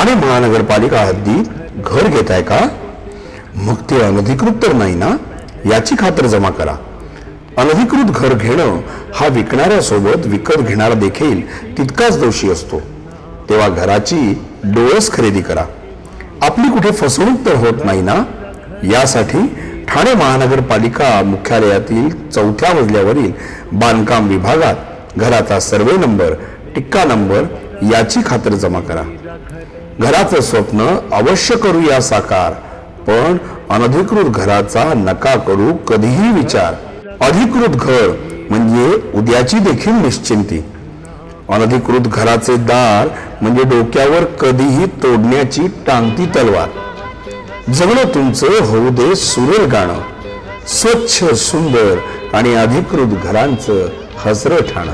ठाणे महानगरपालिका हद्दीत घर घेताय का? मग ते अनधिकृत तर नाही ना, याची खातर जमा करा. अनधिकृत घर घेणं हा विकणाऱ्यासोबत विकत घेणारा देखील तितकाच दोषी असतो. तेव्हा घराची डोळस खरेदी करा. आपली कुठे फसवणूक तर होत नाही ना, यासाठी ठाणे महानगरपालिका मुख्यालयातील 4थ्या मजल्यावरील बांधकाम विभागात घराचा सर्वे नंबर, टिक्का नंबर याची खातर जमा करा. घराचं स्वप्न अवश्य करूया साकार, पण अनधिकृत घराचा नका करू कधीही विचार. अधिकृत घर म्हणजे उद्याची देखील निश्चिंती. अनधिकृत घराचे दार म्हणजे डोक्यावर कधीही तोडण्याची टांगती तलवार. जगणं तुमचं होऊ दे सुरेल गाणं, स्वच्छ सुंदर आणि अधिकृत घरांचं हसरं ठाणं.